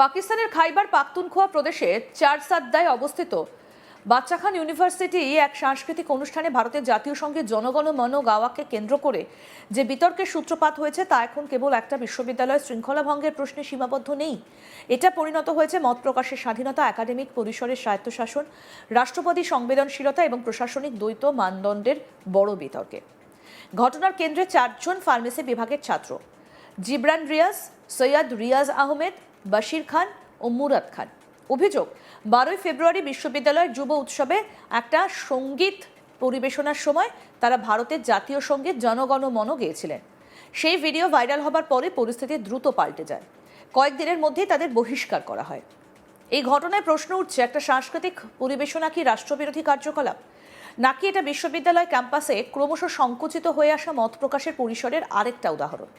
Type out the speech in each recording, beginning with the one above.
পাকিস্তানের খাইবার পাখতুনখোয়া প্রদেশে চারসাদ্দায় অবস্থিত বাচ্চা খান ইউনিভার্সিটি এক সাংস্কৃতিক অনুষ্ঠানে ভারতের জাতীয় সঙ্গীত জনগণ মন গাওয়াকে কেন্দ্র করে যে বিতর্কের সূত্রপাত হয়েছে তা এখন কেবল একটা বিশ্ববিদ্যালয়ের শৃঙ্খলা ভঙ্গের প্রশ্নে সীমাবদ্ধ নেই। এটা পরিণত হয়েছে মত প্রকাশের স্বাধীনতা, একাডেমিক পরিসরের স্বায়ত্তশাসন, রাষ্ট্রপতি সংবেদনশীলতা এবং প্রশাসনিক দ্বৈত মানদণ্ডের বড় বিতর্কে। ঘটনার কেন্দ্রে 4 জন ফার্মেসি বিভাগের ছাত্র জিবরান রিয়াজ, সৈয়দ রিয়াজ আহমেদ, বাশির খান ও মুরাদ খান। অভিযোগ, 12 ফেব্রুয়ারি বিশ্ববিদ্যালয়ের যুব উৎসবে একটা সঙ্গীত পরিবেশনার সময় তারা ভারতের জাতীয় সঙ্গীত জনগণ মন গেয়েছিলেন। সেই ভিডিও ভাইরাল হবার পরে পরিস্থিতি দ্রুত পাল্টে যায়। কয়েকদিনের মধ্যেই তাদের বহিষ্কার করা হয়। এই ঘটনায় প্রশ্ন উঠছে, একটা সাংস্কৃতিক পরিবেশনা কি রাষ্ট্রবিরোধী কার্যকলাপ, নাকি এটা বিশ্ববিদ্যালয় ক্যাম্পাসে ক্রমশ সংকুচিত হয়ে আসা মত প্রকাশের পরিসরের আরেকটা উদাহরণ?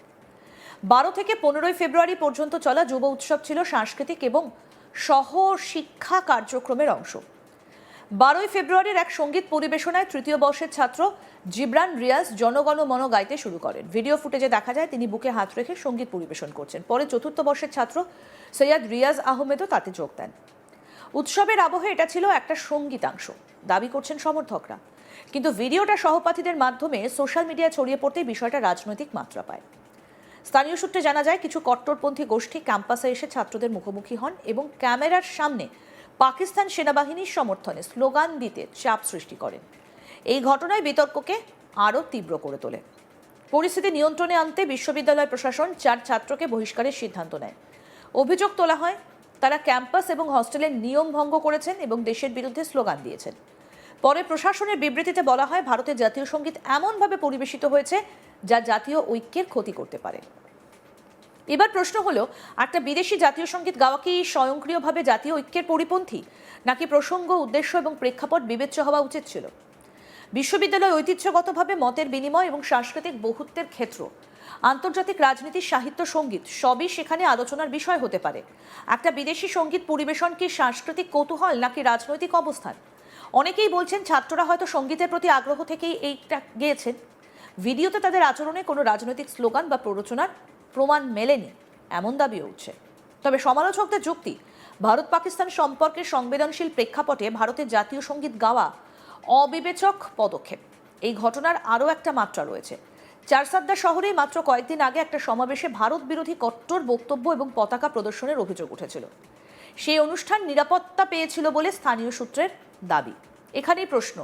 12 থেকে 15 ফেব্রুয়ারি পর্যন্ত চলা যুব উৎসব ছিল সাংস্কৃতিক এবং সহ শিক্ষা কার্যক্রমের অংশ। 12 ফেব্রুয়ারির এক সঙ্গীত পরিবেশনায় তৃতীয় বর্ষের ছাত্র জিবরান রিয়াজ জনগণ মন গাইতে শুরু করেন। ভিডিও ফুটেজে দেখা যায় তিনি বুকে হাত রেখে সঙ্গীত পরিবেশন করছেন। পরে চতুর্থ বর্ষের ছাত্র সৈয়দ রিয়াজ আহমেদও তাতে যোগ দেন। উৎসবের আবহে এটা ছিল একটা সঙ্গীতাংশ, দাবি করছেন সমর্থকরা। কিন্তু ভিডিওটা সহপাঠীদের মাধ্যমে সোশ্যাল মিডিয়ায় ছড়িয়ে পড়তেই বিষয়টা রাজনৈতিক মাত্রা পায়। স্থানীয় সূত্রে জানা যায়, কিছু কট্টরপন্থী গোষ্ঠী ক্যাম্পাসে এসে ছাত্রদের মুখোমুখি হন এবং ক্যামেরার সামনে পাকিস্তান সেনাবাহিনীর সমর্থনে স্লোগান দিতে চাপ সৃষ্টি করেন। এই ঘটনায় বিতর্ককে আরও তীব্র করে তোলে। পরিস্থিতি নিয়ন্ত্রণে আনতে বিশ্ববিদ্যালয় প্রশাসন 4 ছাত্রকে বহিষ্কারের সিদ্ধান্ত নেয়। অভিযোগ তোলা হয়, তারা ক্যাম্পাস এবং হস্টেলের নিয়ম ভঙ্গ করেছেন এবং দেশের বিরুদ্ধে স্লোগান দিয়েছেন। পরে প্রশাসনের বিবৃতিতে বলা হয়, ভারতের জাতীয় সঙ্গীত এমনভাবে পরিবেশিত হয়েছে যা জাতীয় ঐক্যের ক্ষতি করতে পারে। এবার প্রশ্ন হলো, একটা বিদেশি জাতীয় সঙ্গীত গাওয়া কি স্বয়ংক্রিয়ভাবে জাতীয় ঐক্যের পরিপন্থী, নাকি প্রসঙ্গ, উদ্দেশ্য এবং প্রেক্ষাপট বিবেচ্য হওয়া উচিত ছিল? বিশ্ববিদ্যালয় ঐতিহ্যগতভাবে মতের বিনিময় এবং সাংস্কৃতিক বহুত্বের ক্ষেত্র। আন্তর্জাতিক রাজনীতি, সাহিত্য, সঙ্গীত সবই সেখানে আলোচনার বিষয় হতে পারে। একটা বিদেশি সঙ্গীত পরিবেশন কি সাংস্কৃতিক কৌতূহল নাকি রাজনৈতিক অবস্থান? অনেকেই বলছেন ছাত্ররা হয়তো সঙ্গীতের প্রতি আগ্রহ থেকেই এইটা গেয়েছেন। ভিডিওতে তাদের আচরণে কোনো রাজনৈতিক স্লোগান বা প্ররোচনার প্রমাণ মেলেনি, এমন দাবিও উঠছে। তবে সমালোচকদের যুক্তি, ভারত পাকিস্তান সম্পর্কের সংবেদনশীল প্রেক্ষাপটে ভারতের জাতীয় সঙ্গীত গাওয়া অবিবেচক পদক্ষেপ। এই ঘটনার আরও একটা মাত্রা রয়েছে। চারসাদ্দা শহরে মাত্র কয়েকদিন আগে একটা সমাবেশে ভারত বিরোধী কট্টর বক্তব্য এবং পতাকা প্রদর্শনের অভিযোগ উঠেছিল। সেই অনুষ্ঠান নিরাপত্তা পেয়েছিল বলে স্থানীয় সূত্রের দাবি। এখানেই প্রশ্ন,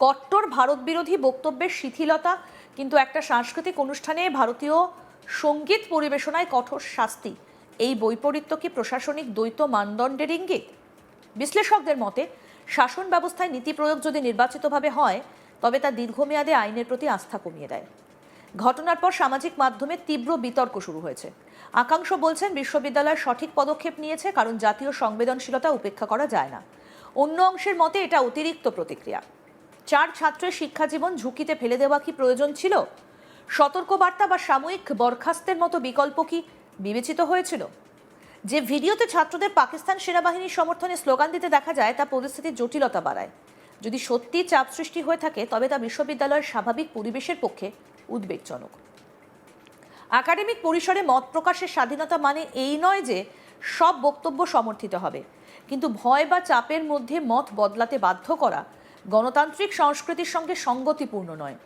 কট্টর ভারত বিরোধী বক্তব্যের শিথিলতা, কিন্তু একটা সাংস্কৃতিক অনুষ্ঠানে ভারতীয় সঙ্গীত পরিবেশনায় কঠোর শাস্তি, এই বৈপরীত্য কি প্রশাসনিক দ্বৈত মানদণ্ডের ইঙ্গিত? বিশ্লেষকদের মতে, শাসন ব্যবস্থায় নীতি প্রয়োগ যদি নির্বাচিতভাবে হয়, তবে তা দীর্ঘমেয়াদে আইনের প্রতি আস্থা কমিয়ে দেয়। ঘটনার পর সামাজিক মাধ্যমে তীব্র বিতর্ক শুরু হয়েছে। একাংশ বলছেন বিশ্ববিদ্যালয় সঠিক পদক্ষেপ নিয়েছে, কারণ জাতীয় সংবেদনশীলতা উপেক্ষা করা যায় না। অন্য অংশের মতে এটা অতিরিক্ত প্রতিক্রিয়া। 4 ছাত্রের শিক্ষাজীবন ঝুঁকিতে ফেলে দেওয়া কি প্রয়োজন ছিল? সতর্কবার্তা বা সাময়িক বরখাস্তের মতো বিকল্প কি বিবেচিত হয়েছিল? যে ভিডিওতে ছাত্রদের পাকিস্তান সেনাবাহিনীর সমর্থনে স্লোগান দিতে দেখা যায়, তা পরিস্থিতির জটিলতা বাড়ায়। যদি সত্যি চাপ সৃষ্টি হয়ে থাকে, তবে তা বিশ্ববিদ্যালয়ের স্বাভাবিক পরিবেশের পক্ষে উদ্বেগজনক। একাডেমিক পরিসরে মত প্রকাশের স্বাধীনতা মানে এই নয় যে সব বক্তব্য সমর্থিত হবে, কিন্তু ভয় বা চাপের মধ্যে মত বদলাতে বাধ্য করা গণতান্ত্রিক সংস্কৃতির সঙ্গে সঙ্গতিপূর্ণ নয়।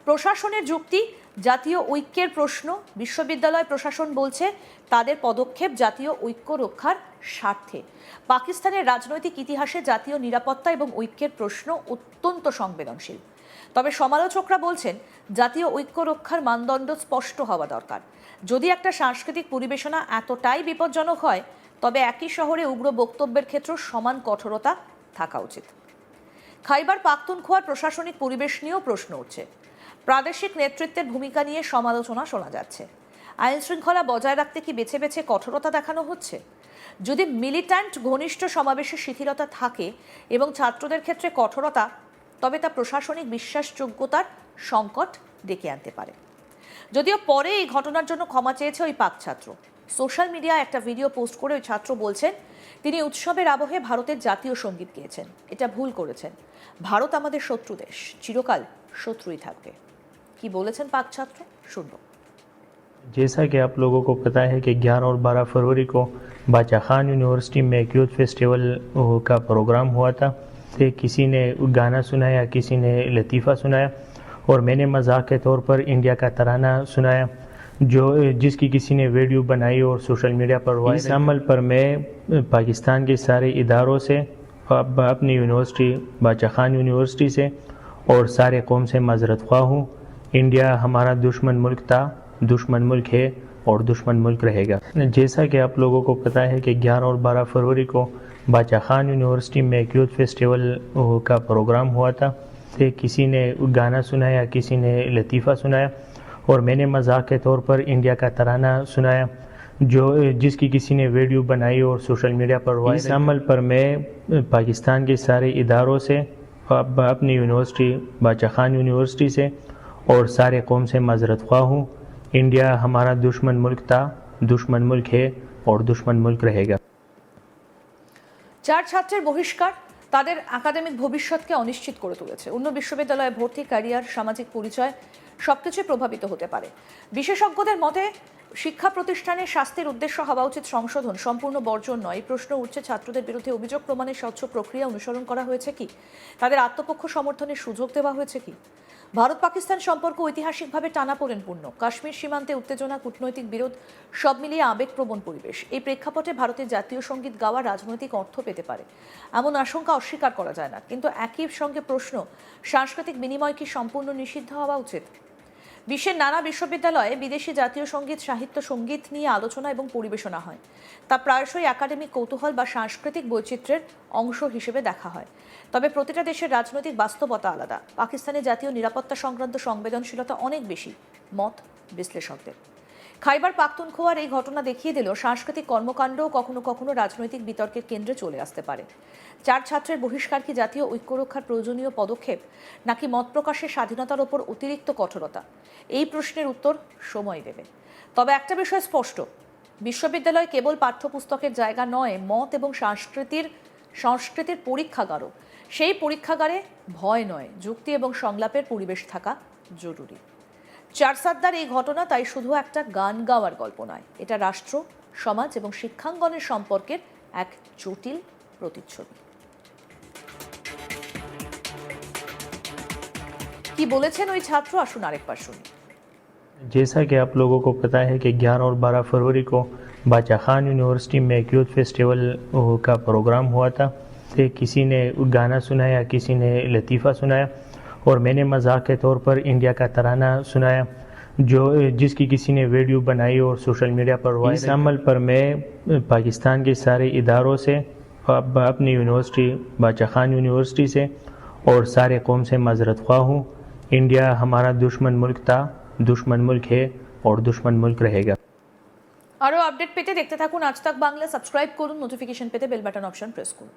প্রশাসনের যুক্তি, জাতীয় ঐক্যের প্রশ্ন। বিশ্ববিদ্যালয় প্রশাসন বলছে তাদের পদক্ষেপ জাতীয় ঐক্য রক্ষার স্বার্থে। পাকিস্তানের রাজনৈতিক ইতিহাসে জাতীয় নিরাপত্তা এবং ঐক্যের প্রশ্ন অত্যন্ত সংবেদনশীল। তবে সমালোচকরা বলছেন, জাতীয় ঐক্য রক্ষার মানদণ্ড স্পষ্ট হওয়া দরকার। যদি একটা সাংস্কৃতিক পরিবেশনা এতটাই বিপজ্জনক হয়, তবে একই শহরে উগ্র বক্তব্যের ক্ষেত্রে সমান কঠোরতা থাকা উচিত। খাইবার পাখতুনখোয়ার প্রশাসনিক পরিবেশ নিয়েও প্রশ্ন উঠছে। প্রাদেশিক নেতৃত্বের ভূমিকা নিয়ে সমালোচনা শোনা যাচ্ছে। আইন শৃঙ্খলা বজায় রাখতে কি বেছে বেছে কঠোরতা দেখানো হচ্ছে? যদি মিলিট্যান্ট ঘনিষ্ঠ সমাবেশে শিথিলতা থাকে এবং ছাত্রদের ক্ষেত্রে কঠোরতা, তবে তা প্রশাসনিক বিশ্বাসযোগ্যতার সংকট ডেকে আনতে পারে। যদিও পরে এই ঘটনার জন্য ক্ষমা চেয়েছে ওই পাক ছাত্র। সোশ্যাল মিডিয়ায় একটা ভিডিও পোস্ট করে ওই ছাত্র বলছেন, তিনি উৎসবের আবহে ভারতের জাতীয় সঙ্গীত গেয়েছেন। এটা ভুল করেছেন। ভারত আমাদের শত্রু দেশ, চিরকাল শত্রুই থাকবে। কি বলেছেন পাক ছাত্র, শুনব। जैसा कि आप लोगों को पता है कि 11 और 12 फरवरी को बादशाह खान यूनिवर्सिटी में एक यूथ फेस्टिवल का प्रोग्राम हुआ था। तो किसी ने गाना सुनाया, किसी ने लतीफ़ा सुनाया और मैंने मजाक के तौर पर इंडिया का तराना सुनाया, जिसकी किसी ने वीडियो बनाई और सोशल मीडिया पर वायरल। इस अमल पर मैं पाकिस्तान के सारे इदारों से, अपनी यूनिवर्सिटी बादशाह खान यूनिवर्सिटी से और सारे कौम से माजरत ख्वाह हूँ। इंडिया हमारा दुश्मन मुल्क था, दुश्मन मुल्क है और दुश्मन मुल्क रहेगा। जैसा कि आप लोगों को पता है कि 11 और 12 फरवरी को बादशाह खान यूनिवर्सिटी में एक यूथ फेस्टिवल का प्रोग्राम हुआ था। तो किसी ने गाना सुनाया, किसी ने लतीफ़ा सुनाया और मैंने मजाक के तौर पर इंडिया का तराना सुनाया, जिसकी किसी ने वीडियो बनाई और सोशल मीडिया पर वायरल। इस अमल पर मैं पाकिस्तान के सारे इदारों से, अपनी यूनिवर्सिटी बादशाह खान यूनिवर्सिटी से और सारे कौम से माजरत ख्वाह हूँ। इंडिया हमारा दुश्मन मुल्क था, दुश्मन मुल्क है और दुश्मन मुल्क रहेगा। 4 ছাত্রের বহিষ্কার তাদের একাডেমিক ভবিষ্যৎকে অনিশ্চিত করে তুলেছে। অন্য বিশ্ববিদ্যালয়ে ভর্তি, ক্যারিয়ার, সামাজিক পরিচয় সবকিছুই প্রভাবিত হতে পারে। বিশেষজ্ঞদের মতে শিক্ষা প্রতিষ্ঠানে শাস্তির উদ্দেশ্য হওয়া উচিত সংশোধন, সম্পূর্ণ বর্জন নয়। এই প্রশ্ন উঠছে, ছাত্রদের বিরুদ্ধে অভিযোগ প্রমাণের স্বচ্ছ প্রক্রিয়া অনুসরণ করা হয়েছে কি? তাদের আত্মপক্ষ সমর্থনের সুযোগ দেওয়া হয়েছে কি? ভারত পাকিস্তান সম্পর্ক ঐতিহাসিকভাবে টানাপোড়েনপূর্ণ। কাশ্মীর সীমান্তে উত্তেজনা, কূটনৈতিক বিরোধ, সব মিলিয়ে আবেগপ্রবণ পরিবেশ। এই প্রেক্ষাপটে ভারতের জাতীয় সঙ্গীত গাওয়া রাজনৈতিক অর্থ পেতে পারে, এমন আশঙ্কা অস্বীকার করা যায় না। কিন্তু একই সঙ্গে প্রশ্ন, সাংস্কৃতিক বিনিময় কি সম্পূর্ণ নিষিদ্ধ হওয়া উচিত? বিশ্বের নানা বিশ্ববিদ্যালয়ে বিদেশি জাতীয় সঙ্গীত, সাহিত্য, সঙ্গীত নিয়ে আলোচনা এবং পরিবেশনা হয়। তা প্রায়শই একাডেমিক কৌতূহল বা সাংস্কৃতিক বৈচিত্র্যের অংশ হিসেবে দেখা হয়। তবে প্রতিটা দেশের রাজনৈতিক বাস্তবতা আলাদা। পাকিস্তানের জাতীয় নিরাপত্তা সংক্রান্ত সংবেদনশীলতা অনেক বেশি, মত বিশ্লেষকদের। খাইবার পাখতুনখোয়ার এই ঘটনা দেখিয়ে দিল সাংস্কৃতিক কর্মকাণ্ডও কখনো কখনো রাজনৈতিক বিতর্কের কেন্দ্রে চলে আসতে পারে। 4 ছাত্রের বহিষ্কার কি জাতীয় ঐক্য রক্ষার প্রয়োজনীয় পদক্ষেপ, নাকি মত প্রকাশের স্বাধীনতার ওপর অতিরিক্ত কঠোরতা? এই প্রশ্নের উত্তর সময় দেবে। তবে একটা বিষয় স্পষ্ট, বিশ্ববিদ্যালয় কেবল পাঠ্যপুস্তকের জায়গা নয়, মত এবং সংস্কৃতির পরীক্ষাগারও। সেই পরীক্ষাগারে ভয় নয়, যুক্তি এবং সংলাপের পরিবেশ থাকা জরুরি। চারসাদ্দার এই ঘটনা তাই শুধু একটা গান গাওয়ার গল্প নয়, এটা রাষ্ট্র, সমাজ এবং শিক্ষাঙ্গনের সম্পর্কের এক জটিল প্রতিচ্ছবি। কি বলেছেন ওই ছাত্র, আসুন আরেকবার শুনি। जैसा कि आप लोगों को पता है कि 11 और 12 फरवरी को बादशाह खान यूनिवर्सिटी में एक यूथ फेस्टिवल का प्रोग्राम हुआ था। तो किसी ने गाना सुनाया, किसी ने लतीफ़ा सुनाया और मैंने मजाक के तौर पर इंडिया का तराना सुनाया, जिसकी किसी ने वीडियो बनाई और सोशल मीडिया पर वायरल। इस अमल पर मैं पाकिस्तान के सारे इदारों से, अपनी यूनिवर्सिटी बादशाह खान यूनिवर्सिटी से और सारे कौम से माजरत ख्वाह हूँ। इंडिया हमारा दुश्मन मुल्क था, दुश्मन मुल्क है और दुश्मन मुल्क रहेगा। আরও আপডেট পেতে দেখতে থাকুন আজ তাক বাংলা। সাবস্ক্রাইব করুন, নোটিফিকেশন পেতে বেল বাটন অপশন প্রেস করুন।